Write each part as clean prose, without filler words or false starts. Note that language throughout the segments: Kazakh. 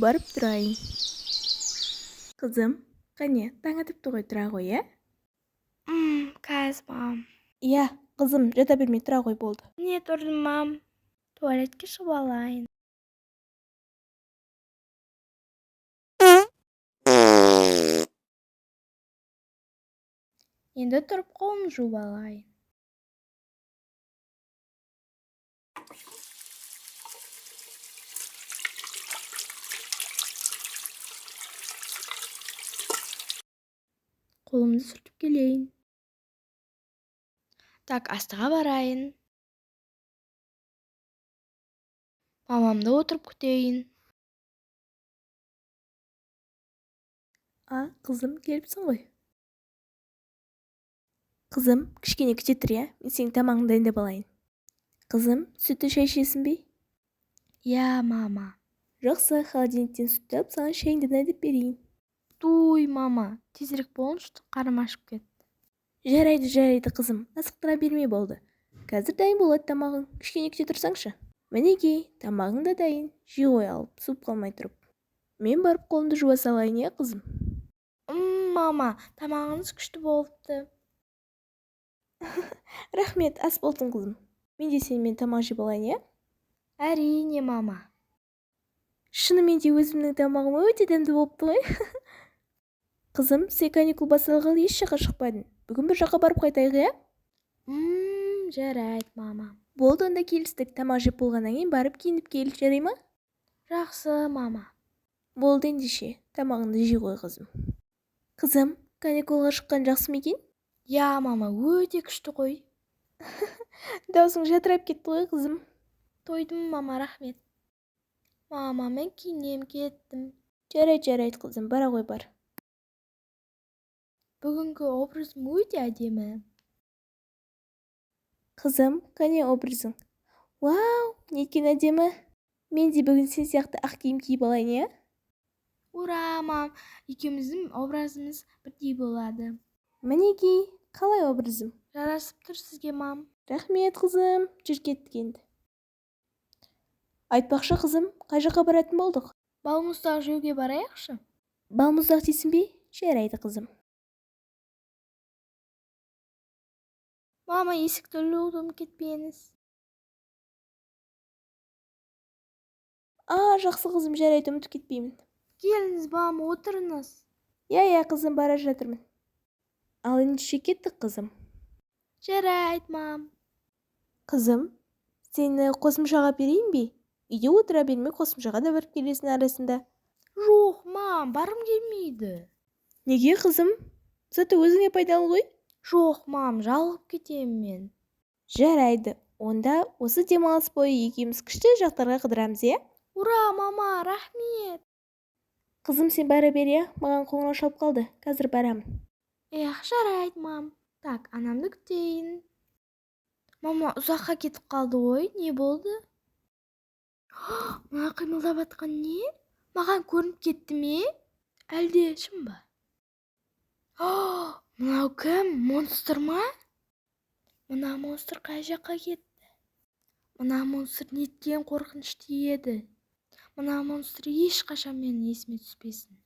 барып тұрайын. Қызым, қане, таң атыпты ғой, тұра ғой, ә? Қазір, мам. Иә, қызым, жата бермей тұра ғой болды. Не тұрдым, мам? Туалетке шығып алайын. Енді тұрып қолымды жуып алайын. Қолымды сүртіп келейін. Так, астыға барайын. Мамамды отырып күтейін. Қызым, келіпсің ғой. Қызым, кішкене күте тұр, иә? Мен сенің тамағыңды дайындап алайын. Қызым, сүтті шай ішесің бе? Иә, мама. Жақсы, холодильниктен сүтті алып, саған шайыңды дайындап берейін. Туй, мама. Тезірек болыңызшы, қарым ашып кетті. Жарайды, қызым. Асықтыра бермей болды. Қазір дайын болады тамағың. Кішкене күте тұрсаңшы. Мінекей, тамағың да дайын. Жей ғой алып, суып қалмай тұрып. Мен барып қолымды жуа салайын, иә, қызым? Мама, тамағыңыз күшті болыпты. Рахмет, ас болсын, қызым. Мен де сенімен тамақ жеп алайын, иә? Әрине, мама. Шынымен де өзімнің тамағым өте дәмді болыпты ғой. Қызым, сен каникул басталғалы еш жаққа шықпадың. Бүгін бір жаққа барып қайтайық, иә? Жарайды, мама. Болды, онда келістік. Тамақ жеп болғаннан кейін барып киініп кел, жарай ма? Жақсы, мама. Болды ендеше, тамағыңды жей ғой, қызым. Қызым, каникулға шыққан жақсы ма екен? Иә, мама, өте күшті қой. Даусың жатырап кетті ғой, қызым. Тойдым, мама, рахмет. Мама, мен киінем кеттім. Жарайды, қызым, бара ғой бар. Бүгінгі образым өте әдемі. Қызым, қане образың? Вау, неткен әдемі. Мен де бүгін сен сияқты ақ киім киіп алайын, иә? Ура, мам, екеуміздің образымыз бірдей болады. Мінекей, қалай образым? Жарасып тұр сізге, мам. Рахмет, қызым, жүр кеттік енді. Айтпақшы, қызым, қай жаққа баратын болдық? Балмұздақ жеуге барайықшы? Балмұздақ дейсің бе? Жарайды, қызым. Мама, есікті ұмытып кетпеңіз. Жақсы, қызым, жарайды, ұмытып кетпеймін. Келіңіз, мама, отырыңыз. Иә, қызым, бара жатырмын. Ал ендеше кеттік, қызым. Жарайды, мам. Қызым, сені қосымшаға берейін бе? Үйде отыра бермей қосымшаға да барып келесің арасында. Жоқ, мам, барым келмейді. Неге, қызым? Заты өзіңе пайдалы ғой? Жоқ, мам, жалығып кетемін мен. Жарайды, онда осы демалыс бойы екеуміз күшті жақтарға қыдырамыз, иә? Ура, мама, рахмет. Қызым, сен бара бер, иә? Маған қоңырау шалып қалды. Қазір барамын. Жарайды, мам. Так, анамды күтейін. Мама, ұзаққа кетіп қалды ғой, не болды? Мына қимылдап атқан не? Маған көрініп кетті ме? Әлде шын ба? Мынау кім? Монстр ма? Мына монстр қай жаққа кетті? Мына монстр неткен қорқынышты еді. Мына монстр ешқашан менің есіме түспесін.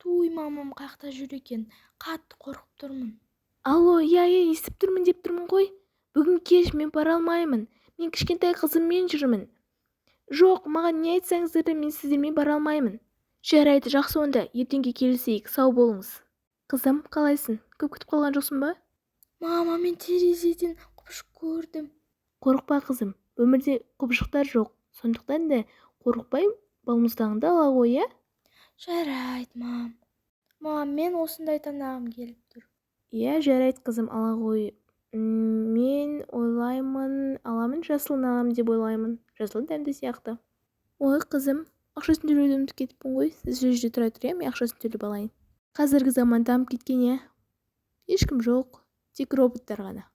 Туй, мамам қақта жүр екен. Қатты қорқып тұрмын. Алло, иә, естіп тұрмын деп тұрмын ғой. Бүгін кеш, мен бара алмаймын. Мен кішкентай қызыммен жүрмін. Жоқ, маған не айтсаңыздар да мен сіздермен бара алмаймын. Жарайды, жақсы онда, ертеңге келісейік, сау болыңыз. Қызым, қалайсың? Көп күтіп қалған жоқсың ба? Мама, мен терезеден құбыжық көрдім. Қорықпа, қызым, өмірде құбыжықтар жоқ. Сондықтан да қорықпай балмұздағыңды ала ғой, иә? Жарайды, мам. Мам, мен осындай таңдағым келіп тұр. Иә, жарайды, қызым, ала ғой. Мен ойлаймын, аламын, жасылын аламын деп ойлаймын. Жасыл дәмді сияқты. Ой, қызым, ақшасын төлеуді ұмытып кетіппін ғой. Сіз жерде тұра тұр, иә, мен ақшасын төлеп алайын. Қазіргі заман дамып кеткен, иә? Ешкім жоқ, тек роботтар ғана.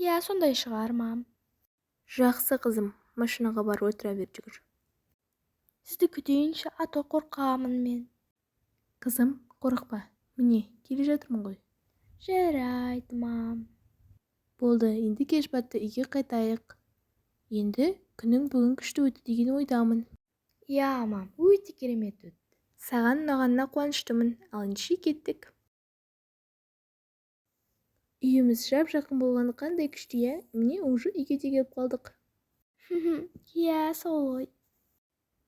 Иә, сондай шығар, мам. Жақсы, қызым, машинаға барып отыра бер, жүгір. Сізді күтейінші, ато қорқамын мен. Қызым, қорықпа. Міне, келе жатырмын ғой. Жарайды, мам. Болды, енді кеш батты, үйге қайтайық. Енді күнің бүгін күшті өтті деген ойдамын. Иә, мам, өте керемет өтті. Саған ұнағанына қуаныштымын. Ал ендеше кеттік. Үйіміз жап-жақын болғаны қандай күшті, иә? Міне, уже үйге де келіп қалдық. Иә, солай.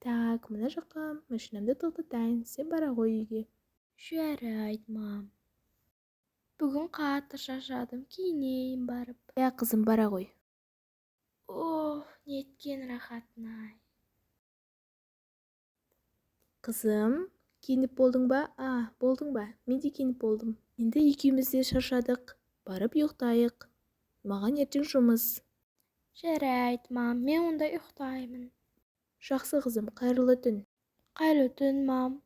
Так, мына жаққа машинамды тоқтатайын. Сен бара ғой үйге. Жарайды, мам. Бүгін қатты шаршадым, киінейін барып. Иә, қызым, бара ғой. Неткен рахатын-ай. Қызым, киініп болдың ба? Болдың ба? Мен де киініп болдым. Енді екеуміз де шаршадық. Барып ұйықтайық. Маған ертең жұмыс. Жарайды, мам, мен онда ұйықтаймын. Жақсы, қызым, қайырлы түн. Қайырлы түн, мам.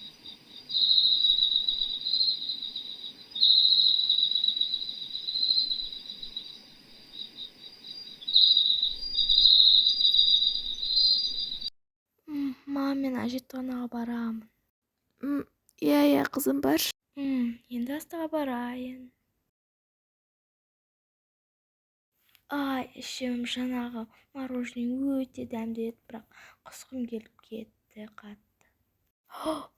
Мам, мен әжетханаға барамын. Иә, қызым, бар. Енді астыға барайын. Ішім жаңағы мороженое өте дәмді еді, бірақ құсқым келіп кетті қатты.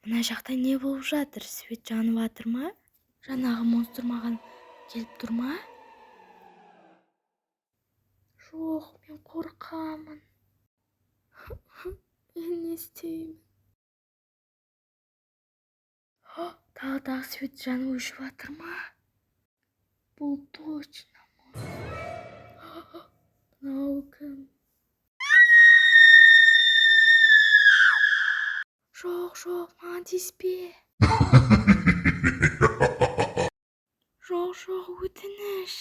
Мына жақта не болып жатыр? Свет жанып жатыр ма? Жаңағы монстр маған келіп тұр ма? Жоқ, мен қорқамын. Мен не істеймін? Тағы свет жанып өшіп жатыр ма? Бұл точно монстр. Мынау кім? Жоқ, маған тиіспе. Жоқ, өтініш.